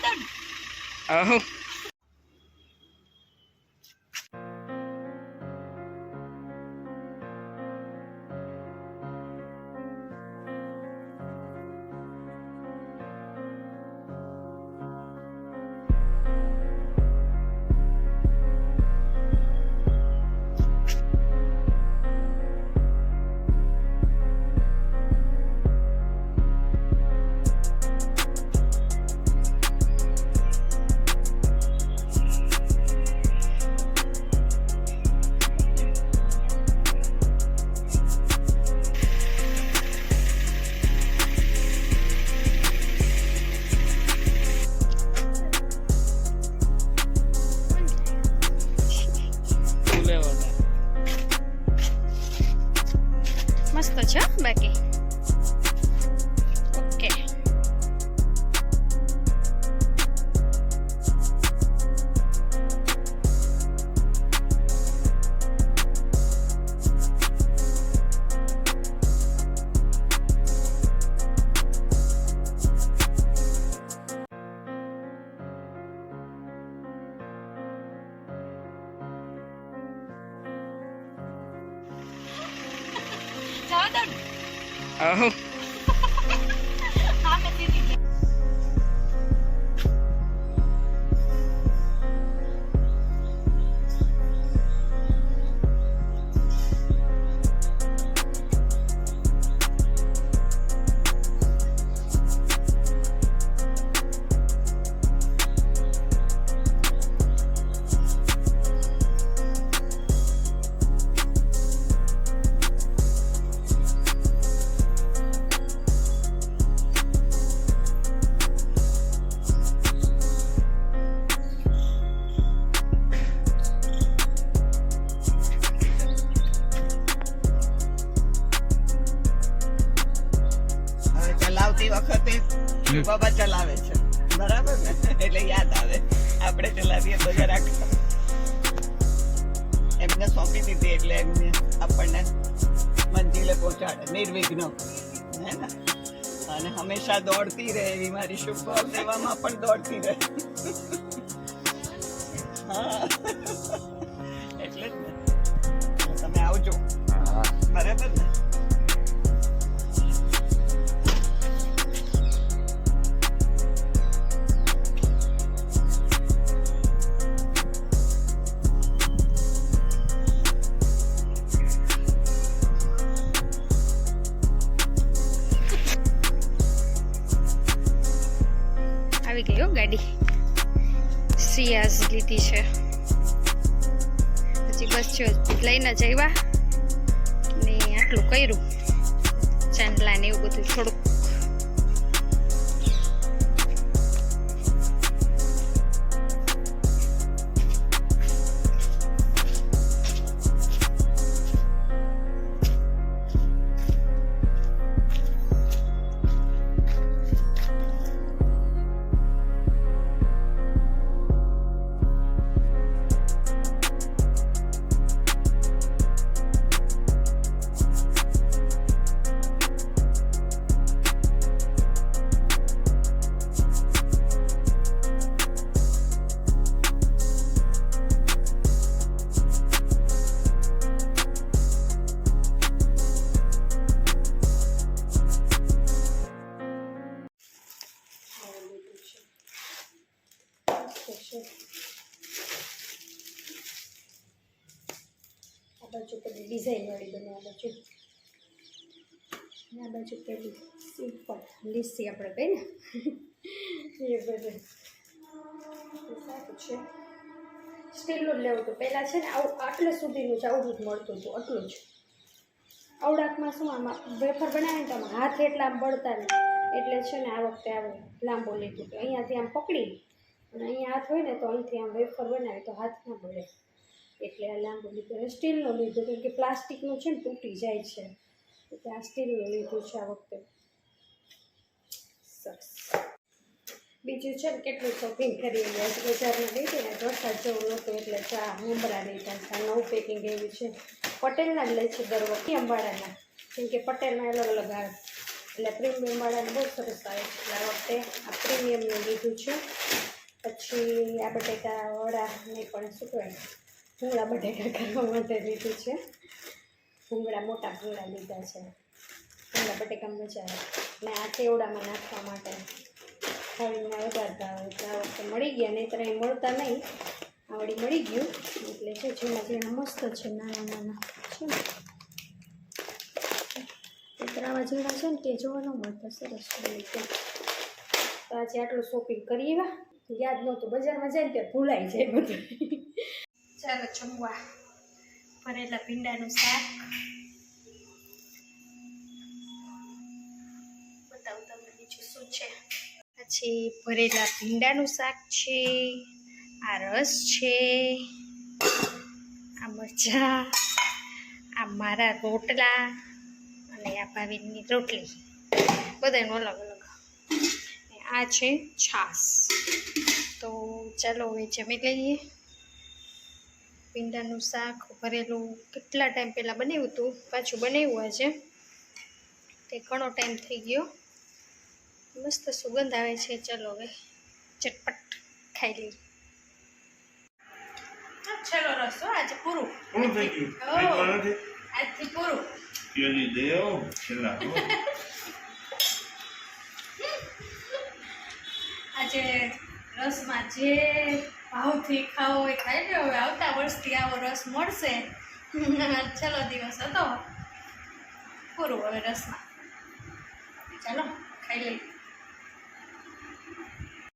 Oh. મસ્ત છે બાકી ઓકે. Oh. વખતે બાબા ચલાવે છે બરાબર ને એટલે યાદ આવે આપણે ચલાવીએ તો જરાક એમને સોંપી દીધી એટલે એમને આપણને મંજિલે પહોંચાડે નિર્વિઘ્ન હે ને અને હંમેશા દોડતી રહે એવી મારી શુભભાવ સેવામાં પણ દોડતી રહે હા એટલે જ ને તમે આવજો બરાબર ને. આવી ગઈ હો ગાડી સિયાઝ લીધી છે હજી બસ જો લઈને જ આવ્યા ને આટલું કર્યું ચાંદલા ને એવું બધું થોડુંક બાજુ પેલી ડિઝાઇન વાળી બને આ બાજુ પેલી સિમ્પલ લીસી આપણે કહીએ ને એ બધું સારું છે સ્ટીલનું જ લેવું હતું પહેલાં છે ને આવું આટલે સુધીનું જ આવડું જ મળતું હતું આટલું જ આવડાકમાં શું આમાં વેફર બનાવીને તો આમાં હાથ એટલા બળતા ને એટલે છે ને આ વખતે આવે લાંબો લીધું કે અહીંયાથી આમ પકડી અને અહીંયા હાથ હોય ને તો અહીંથી આમ વેફર બનાવે તો હાથ ના બળે એટલે આ લાંબુ લીધું સ્ટીલનું લીધું કેમ કે પ્લાસ્ટિકનું છે ને તૂટી જાય છે એટલે આ સ્ટીલનું લીધું છે આ વખતે સરસ. બીજું છે ને કેટલું શોપિંગ કરી બજારમાં લઈ ગઈ ને વરસાદ જેવું નહોતું એટલે ચા ઉંબરા લીધા છે નવું પેકિંગ એવું છે પટેલના જ લે છે દર વખતે અંબાડાના કેમ કે પટેલના અલગ અલગ આવે એટલે પ્રીમિયમવાળાને બહુ સરસ આવે છે. એટલે આ વખતે આ પ્રીમિયમનું લીધું છે. પછી આ બટેકા વડાને પણ શું કહેવાય ભૂંગળા બટેકા કરવા માટે લીધું છે. ભૂંગળા મોટા ભૂંગળા લીધા છે. ભૂંગળા બટેકા મજા આવે ને આ કેવડામાં નાખવા માટે ખાવીને વધારતા હોય એટલે આ વખતે મળી ગયા, નહીં તો અહીં મળતા નહીં. આવડી મળી ગયું એટલે છે ઝીણા ઝીણા મસ્ત છે, નાના નાના છે ને આવા ઝીણા છે ને તે જોવા ન મળતા, સરસ છે. તો આજે આટલું શોપિંગ કરી એવા યાદ નહોતું, બજારમાં જાય ને ત્યારે ભૂલાઈ જાય બધું. ચાલો જમવા. ભરેલા ભીંડાનું શાક બતાવું તમને બીજું શું છે. પછી ભરેલા ભીંડાનું શાક છે, આ રસ છે, આ મરચા, આ મારા રોટલા અને આ ભાવિનની રોટલી, બધાનું અલગ અલગ. આ છે છાશ. તો ચાલો હવે જમી લઈએ. ભીંડાનું શાક ભરેલું કેટલા ટાઈમ પહેલાં બનાવ્યું હતું, પાછું બનાવ્યું આજે, તે ઘણો ટાઈમ થઈ ગયો. મસ્ત સુગંધ આવે છે. ચાલો હવે ચટપટ ખાઈ લઈએ. ચાલો રસો આજે પૂરું થઈ ગયું આજથી પૂરું. આજે રસમાં જે ભાવથી ખાવો હોય ખાઈ લો. હવે આવતા વર્ષથી આવો રસ મળશે. છેલ્લો દિવસ હતો, પૂરું હવે રસમાં. ચાલો ખાઈ લઈએ.